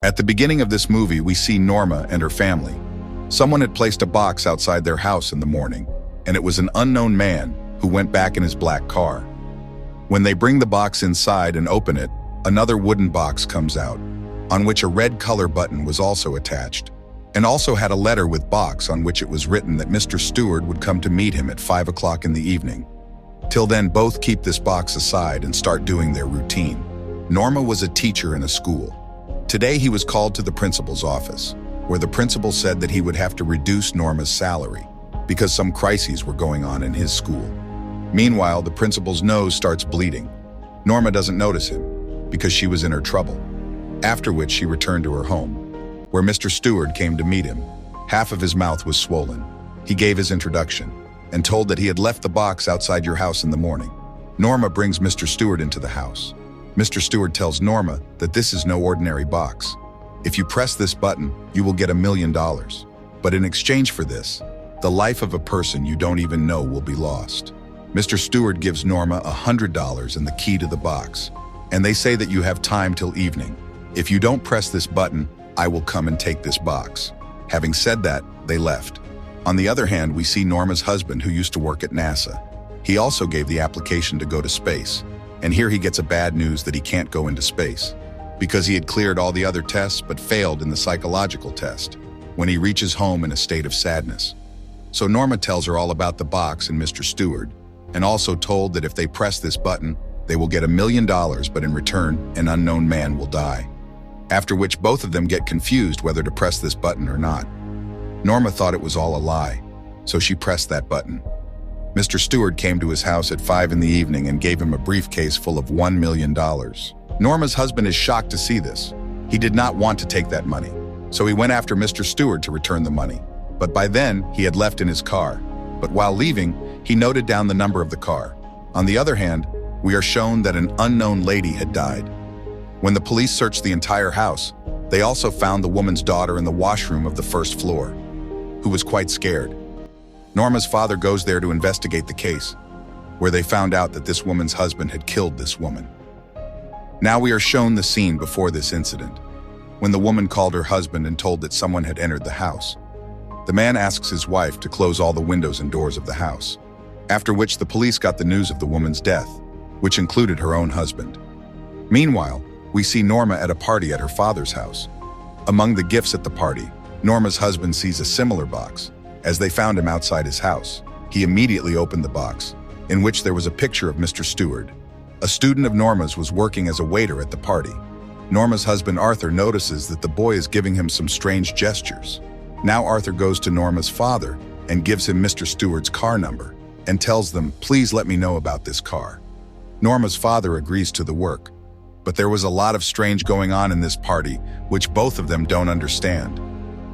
At the beginning of this movie, we see Norma and her family. Someone had placed a box outside their house in the morning, and it was an unknown man who went back in his black car. When they bring the box inside and open it, another wooden box comes out, on which a red color button was also attached, and also had a letter with box on which it was written that Mr. Stewart would come to meet him at 5 o'clock in the evening. Till then, both keep this box aside and start doing their routine. Norma was a teacher in a school. Today he was called to the principal's office, where the principal said that he would have to reduce Norma's salary because some crises were going on in his school. Meanwhile, the principal's nose starts bleeding. Norma doesn't notice him because she was in her trouble. After which she returned to her home, where Mr. Stewart came to meet him. Half of his mouth was swollen. He gave his introduction and told that he had left the box outside your house in the morning. Norma brings Mr. Stewart into the house. Mr. Stewart tells Norma that this is no ordinary box. If you press this button, you will get $1 million. But in exchange for this, the life of a person you don't even know will be lost. Mr. Stewart gives Norma $100 and the key to the box, and they say that you have time till evening. If you don't press this button, I will come and take this box. Having said that, they left. On the other hand, we see Norma's husband, who used to work at NASA. He also gave the application to go to space, and here he gets a bad news that he can't go into space because he had cleared all the other tests but failed in the psychological test when he reaches home in a state of sadness. So Norma tells her all about the box and Mr. Stewart, and also told that if they press this button, they will get $1 million, but in return, an unknown man will die. After which both of them get confused whether to press this button or not. Norma thought it was all a lie, so she pressed that button. Mr. Stewart came to his house at 5 in the evening and gave him a briefcase full of $1 million. Norma's husband is shocked to see this. He did not want to take that money, so he went after Mr. Stewart to return the money. But by then, he had left in his car. But while leaving, he noted down the number of the car. On the other hand, we are shown that an unknown lady had died. When the police searched the entire house, they also found the woman's daughter in the washroom of the first floor, who was quite scared. Norma's father goes there to investigate the case, where they found out that this woman's husband had killed this woman. Now we are shown the scene before this incident, when the woman called her husband and told that someone had entered the house. The man asks his wife to close all the windows and doors of the house, after which the police got the news of the woman's death, which included her own husband. Meanwhile, we see Norma at a party at her father's house. Among the gifts at the party, Norma's husband sees a similar box. As they found him outside his house, he immediately opened the box, in which there was a picture of Mr. Stewart. A student of Norma's was working as a waiter at the party. Norma's husband Arthur notices that the boy is giving him some strange gestures. Now Arthur goes to Norma's father and gives him Mr. Stewart's car number and tells them, "Please let me know about this car." Norma's father agrees to the work, but there was a lot of strange going on in this party, which both of them don't understand.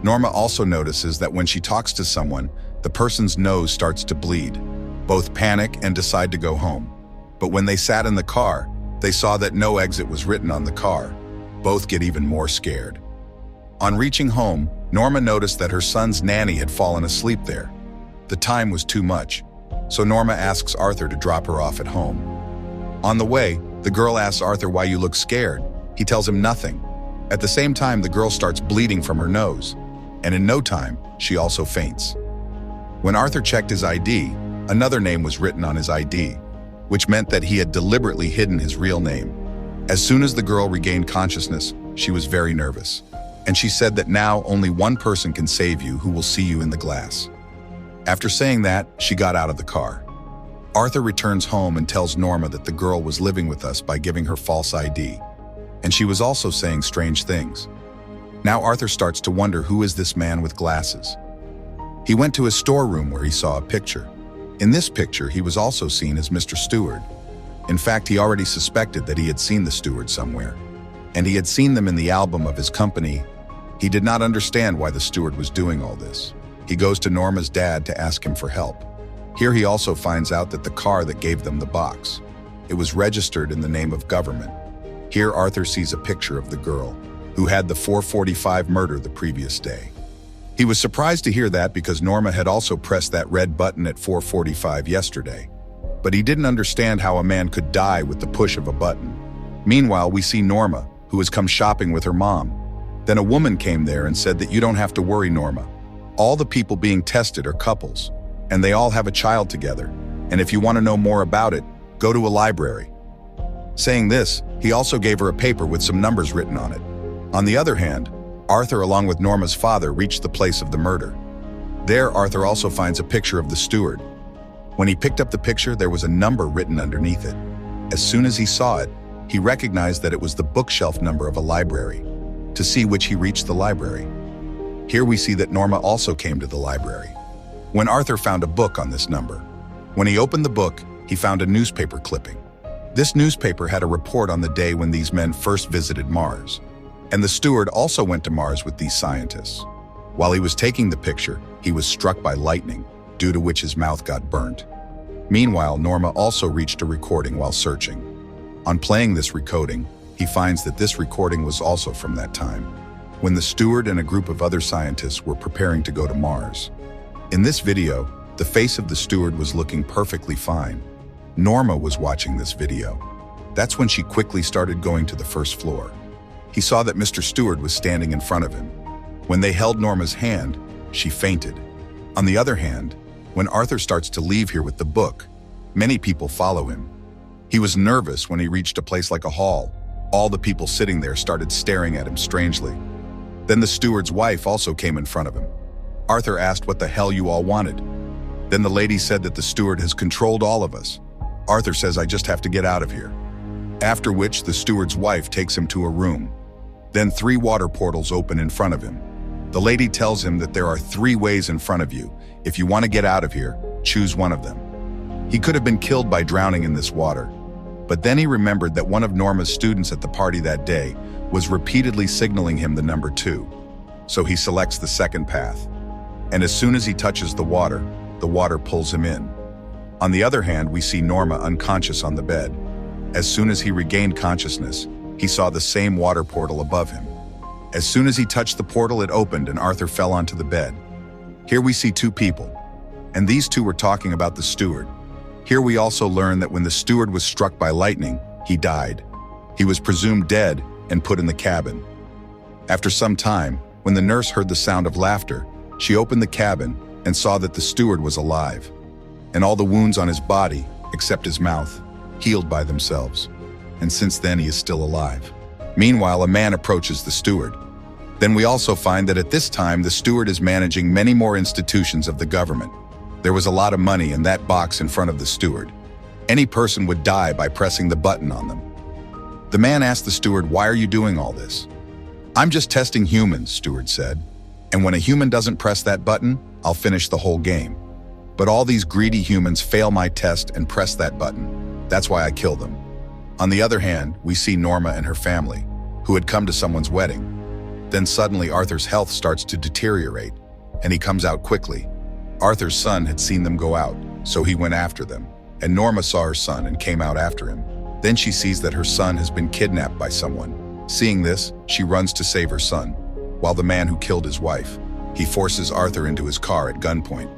Norma also notices that when she talks to someone, the person's nose starts to bleed. Both panic and decide to go home. But when they sat in the car, they saw that no exit was written on the car. Both get even more scared. On reaching home, Norma noticed that her son's nanny had fallen asleep there. The time was too much, so Norma asks Arthur to drop her off at home. On the way, the girl asks Arthur why you look scared. He tells him nothing. At the same time, the girl starts bleeding from her nose, and in no time, she also faints. When Arthur checked his ID, another name was written on his ID, which meant that he had deliberately hidden his real name. As soon as the girl regained consciousness, she was very nervous, and she said that now only one person can save you, who will see you in the glass. After saying that, she got out of the car. Arthur returns home and tells Norma that the girl was living with us by giving her false ID, and she was also saying strange things. Now Arthur starts to wonder, who is this man with glasses? He went to his storeroom where he saw a picture. In this picture, he was also seen as Mr. Stewart. In fact, he already suspected that he had seen the Stewart somewhere, and he had seen them in the album of his company. He did not understand why the Stewart was doing all this. He goes to Norma's dad to ask him for help. Here he also finds out that the car that gave them the box, it was registered in the name of government. Here Arthur sees a picture of the girl who had the 445 murder the previous day. He was surprised to hear that because Norma had also pressed that red button at 4:45 yesterday. But he didn't understand how a man could die with the push of a button. Meanwhile, we see Norma, who has come shopping with her mom. Then a woman came there and said that you don't have to worry, Norma. All the people being tested are couples, and they all have a child together. And if you want to know more about it, go to a library. Saying this, he also gave her a paper with some numbers written on it. On the other hand, Arthur, along with Norma's father, reached the place of the murder. There, Arthur also finds a picture of the steward. When he picked up the picture, there was a number written underneath it. As soon as he saw it, he recognized that it was the bookshelf number of a library, to see which he reached the library. Here we see that Norma also came to the library. When Arthur found a book on this number, when he opened the book, he found a newspaper clipping. This newspaper had a report on the day when these men first visited Mars, and the steward also went to Mars with these scientists. While he was taking the picture, he was struck by lightning, due to which his mouth got burnt. Meanwhile, Norma also reached a recording while searching. On playing this recording, he finds that this recording was also from that time, when the steward and a group of other scientists were preparing to go to Mars. In this video, the face of the steward was looking perfectly fine. Norma was watching this video. That's when she quickly started going to the first floor. He saw that Mr. Stewart was standing in front of him. When they held Norma's hand, she fainted. On the other hand, when Arthur starts to leave here with the book, many people follow him. He was nervous when he reached a place like a hall. All the people sitting there started staring at him strangely. Then the steward's wife also came in front of him. Arthur asked what the hell you all wanted. Then the lady said that the steward has controlled all of us. Arthur says, I just have to get out of here. After which, the steward's wife takes him to a room. Then 3 water portals open in front of him. The lady tells him that there are 3 ways in front of you. If you want to get out of here, choose one of them. He could have been killed by drowning in this water. But then he remembered that one of Norma's students at the party that day was repeatedly signaling him the number 2. So he selects the second path. And as soon as he touches the water pulls him in. On the other hand, we see Norma unconscious on the bed. As soon as he regained consciousness, he saw the same water portal above him. As soon as he touched the portal, it opened and Arthur fell onto the bed. Here we see 2 people, and these 2 were talking about the steward. Here we also learn that when the steward was struck by lightning, he died. He was presumed dead and put in the cabin. After some time, when the nurse heard the sound of laughter, she opened the cabin and saw that the steward was alive, and all the wounds on his body, except his mouth, healed by themselves. And since then he is still alive. Meanwhile, a man approaches the steward. Then we also find that at this time the steward is managing many more institutions of the government. There was a lot of money in that box in front of the steward. Any person would die by pressing the button on them. The man asked the steward, why are you doing all this? I'm just testing humans, steward said. And when a human doesn't press that button, I'll finish the whole game. But all these greedy humans fail my test and press that button. That's why I kill them. On the other hand, we see Norma and her family, who had come to someone's wedding. Then suddenly Arthur's health starts to deteriorate, and he comes out quickly. Arthur's son had seen them go out, so he went after them, and Norma saw her son and came out after him. Then she sees that her son has been kidnapped by someone. Seeing this, she runs to save her son, while the man who killed his wife, he forces Arthur into his car at gunpoint.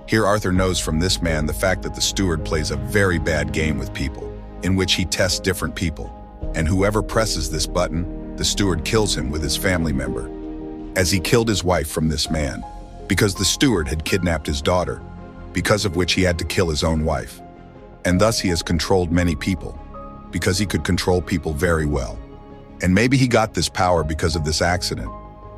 Here Arthur knows from this man the fact that the steward plays a very bad game with people, in which he tests different people, and whoever presses this button, the steward kills him with his family member. As he killed his wife from this man, because the steward had kidnapped his daughter, because of which he had to kill his own wife. And thus he has controlled many people, because he could control people very well. And maybe he got this power because of this accident.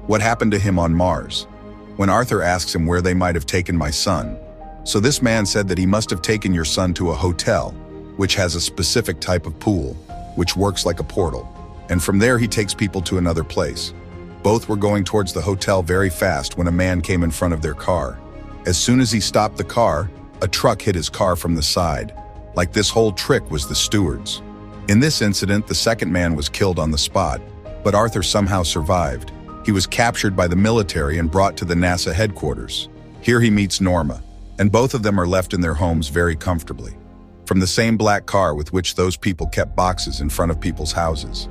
What happened to him on Mars? When Arthur asks him where they might have taken my son, so this man said that he must have taken your son to a hotel, which has a specific type of pool, which works like a portal. And from there he takes people to another place. Both were going towards the hotel very fast when a man came in front of their car. As soon as he stopped the car, a truck hit his car from the side. Like this whole trick was the steward's. In this incident, the second man was killed on the spot, but Arthur somehow survived. He was captured by the military and brought to the NASA headquarters. Here he meets Norma, and both of them are left in their homes very comfortably, from the same black car with which those people kept boxes in front of people's houses.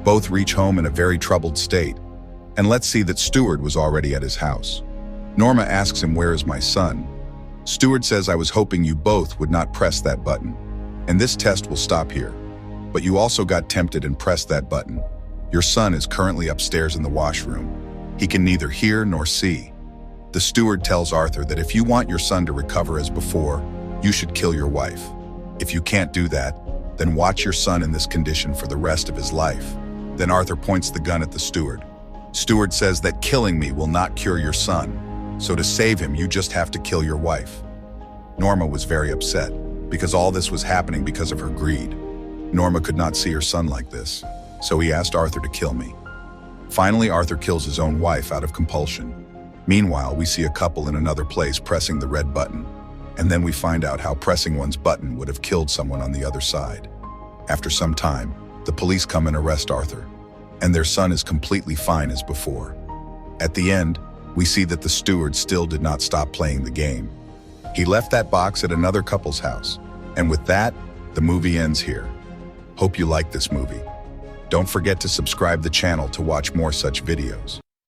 Both reach home in a very troubled state, and let's see that Stewart was already at his house. Norma asks him, where is my son? Stewart says, I was hoping you both would not press that button, and this test will stop here. But you also got tempted and pressed that button. Your son is currently upstairs in the washroom. He can neither hear nor see. The steward tells Arthur that if you want your son to recover as before, you should kill your wife. If you can't do that, then watch your son in this condition for the rest of his life. Then Arthur points the gun at the steward. Steward says that killing me will not cure your son, so to save him, you just have to kill your wife. Norma was very upset, because all this was happening because of her greed. Norma could not see her son like this, so he asked Arthur to kill me. Finally, Arthur kills his own wife out of compulsion. Meanwhile, we see a couple in another place pressing the red button, and then we find out how pressing one's button would have killed someone on the other side. After some time, the police come and arrest Arthur, and their son is completely fine as before. At the end, we see that the steward still did not stop playing the game. He left that box at another couple's house, and with that, the movie ends here. Hope you like this movie. Don't forget to subscribe the channel to watch more such videos.